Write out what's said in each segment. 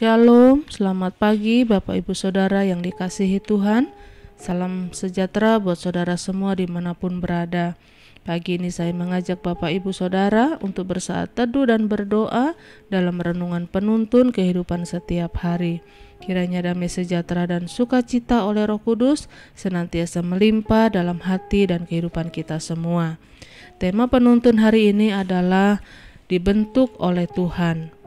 Shalom, selamat pagi Bapak Ibu Saudara yang dikasihi Tuhan. Salam sejahtera buat saudara semua dimanapun berada. Pagi ini saya mengajak Bapak Ibu Saudara untuk bersaat teduh dan berdoa dalam renungan penuntun kehidupan setiap hari. Kiranya damai sejahtera dan sukacita oleh Roh Kudus senantiasa melimpah dalam hati dan kehidupan kita semua. Tema penuntun hari ini adalah dibentuk oleh Tuhan.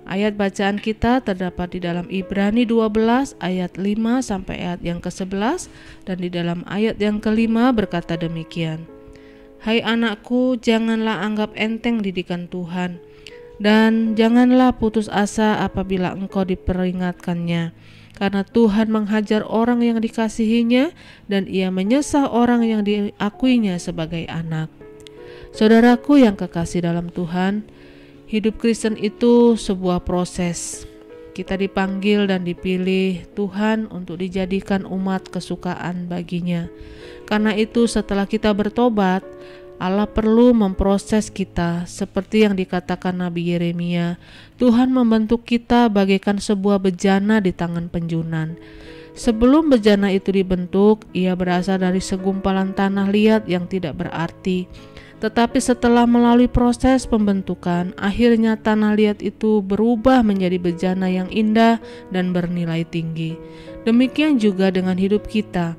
Ayat bacaan kita terdapat di dalam Ibrani 12 ayat 5 sampai ayat yang ke-11 dan di dalam ayat yang ke-5 berkata demikian. Hai anakku, janganlah anggap enteng didikan Tuhan dan janganlah putus asa apabila engkau diperingatkannya, karena Tuhan menghajar orang yang dikasihinya dan ia menyesah orang yang diakuinya sebagai anak. Saudaraku yang kekasih dalam Tuhan, hidup Kristen itu sebuah proses. Kita dipanggil dan dipilih Tuhan untuk dijadikan umat kesukaan baginya. Karena itu setelah kita bertobat, Allah perlu memproses kita seperti yang dikatakan Nabi Yeremia. Tuhan membentuk kita bagaikan sebuah bejana di tangan penjunan. Sebelum bejana itu dibentuk, ia berasal dari segumpalan tanah liat yang tidak berarti. Tetapi setelah melalui proses pembentukan, akhirnya tanah liat itu berubah menjadi bejana yang indah dan bernilai tinggi. Demikian juga dengan hidup kita.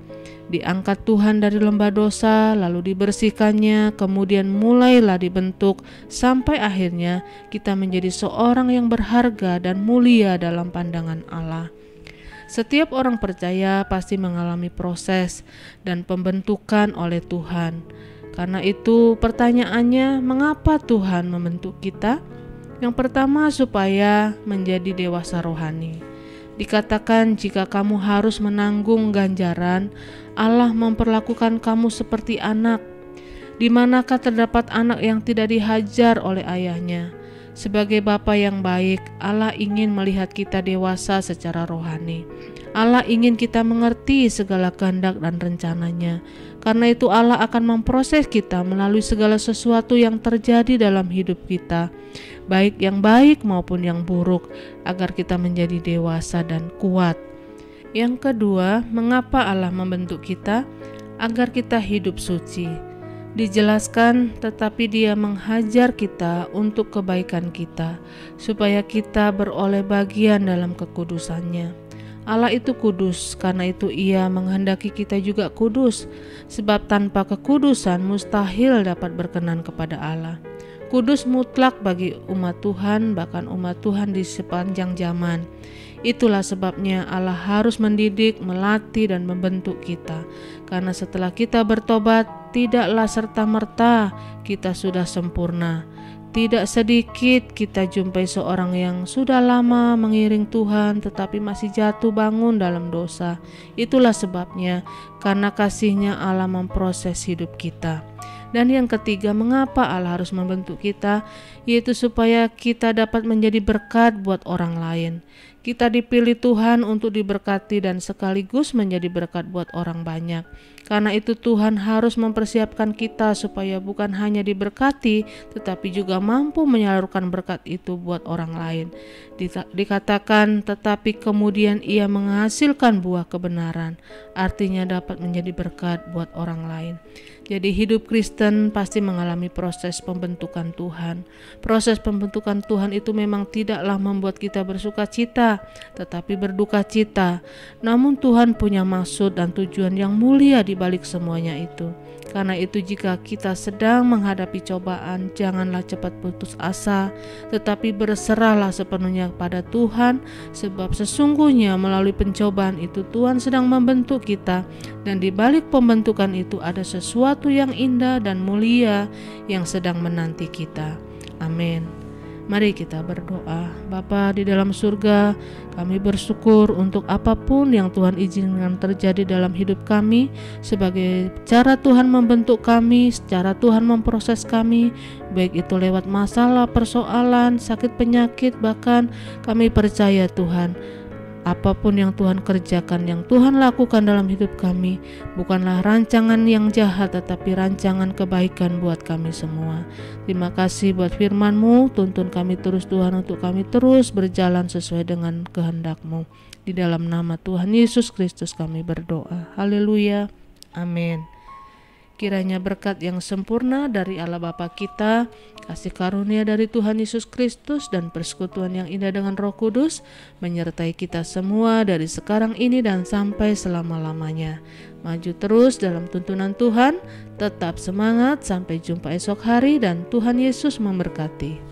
Diangkat Tuhan dari lembah dosa, lalu dibersihkannya, kemudian mulailah dibentuk, sampai akhirnya kita menjadi seorang yang berharga dan mulia dalam pandangan Allah. Setiap orang percaya pasti mengalami proses dan pembentukan oleh Tuhan. Karena itu pertanyaannya, mengapa Tuhan membentuk kita? Yang pertama, supaya menjadi dewasa rohani. Dikatakan jika kamu harus menanggung ganjaran, Allah memperlakukan kamu seperti anak. Di manakah terdapat anak yang tidak dihajar oleh ayahnya? Sebagai Bapa yang baik, Allah ingin melihat kita dewasa secara rohani. Allah ingin kita mengerti segala kehendak dan rencananya. Karena itu Allah akan memproses kita melalui segala sesuatu yang terjadi dalam hidup kita, baik yang baik maupun yang buruk, agar kita menjadi dewasa dan kuat. Yang kedua, mengapa Allah membentuk kita? Agar kita hidup suci. Dijelaskan, tetapi Dia menghajar kita untuk kebaikan kita, supaya kita beroleh bagian dalam kekudusannya. Allah itu kudus, karena itu Ia menghendaki kita juga kudus, sebab tanpa kekudusan mustahil dapat berkenan kepada Allah. Kudus mutlak bagi umat Tuhan, bahkan umat Tuhan di sepanjang zaman. Itulah sebabnya Allah harus mendidik, melatih dan membentuk kita. Karena setelah kita bertobat, tidaklah serta-merta kita sudah sempurna. Tidak sedikit kita jumpai seorang yang sudah lama mengiring Tuhan tetapi masih jatuh bangun dalam dosa. Itulah sebabnya, karena kasih-Nya Allah memproses hidup kita. Dan yang ketiga, mengapa Allah harus membentuk kita? Yaitu supaya kita dapat menjadi berkat buat orang lain. Kita dipilih Tuhan untuk diberkati dan sekaligus menjadi berkat buat orang banyak. Karena itu Tuhan harus mempersiapkan kita supaya bukan hanya diberkati, tetapi juga mampu menyalurkan berkat itu buat orang lain. Dikatakan, tetapi kemudian ia menghasilkan buah kebenaran, artinya dapat menjadi berkat buat orang lain. Jadi hidup Kristen pasti mengalami proses pembentukan Tuhan. Proses pembentukan Tuhan itu memang tidaklah membuat kita bersuka cita, tetapi berduka cita. Namun Tuhan punya maksud dan tujuan yang mulia di balik semuanya itu. Karena itu jika kita sedang menghadapi cobaan, janganlah cepat putus asa, tetapi berserahlah sepenuhnya kepada Tuhan, sebab sesungguhnya melalui pencobaan itu Tuhan sedang membentuk kita, dan di balik pembentukan itu ada sesuatu yang indah dan mulia yang sedang menanti kita. Amin. Mari kita berdoa. Bapa di dalam surga, kami bersyukur untuk apapun yang Tuhan izinkan terjadi dalam hidup kami, sebagai cara Tuhan membentuk kami, secara Tuhan memproses kami, baik itu lewat masalah, persoalan, sakit, penyakit, bahkan kami percaya Tuhan, apapun yang Tuhan kerjakan, yang Tuhan lakukan dalam hidup kami, bukanlah rancangan yang jahat, tetapi rancangan kebaikan buat kami semua. Terima kasih buat firman-Mu, tuntun kami terus Tuhan, untuk kami terus berjalan sesuai dengan kehendak-Mu. Di dalam nama Tuhan Yesus Kristus kami berdoa. Haleluya. Amin. Kiranya berkat yang sempurna dari Allah Bapa kita, kasih karunia dari Tuhan Yesus Kristus, dan persekutuan yang indah dengan Roh Kudus menyertai kita semua dari sekarang ini dan sampai selama-lamanya. Maju terus dalam tuntunan Tuhan, tetap semangat, sampai jumpa esok hari, dan Tuhan Yesus memberkati.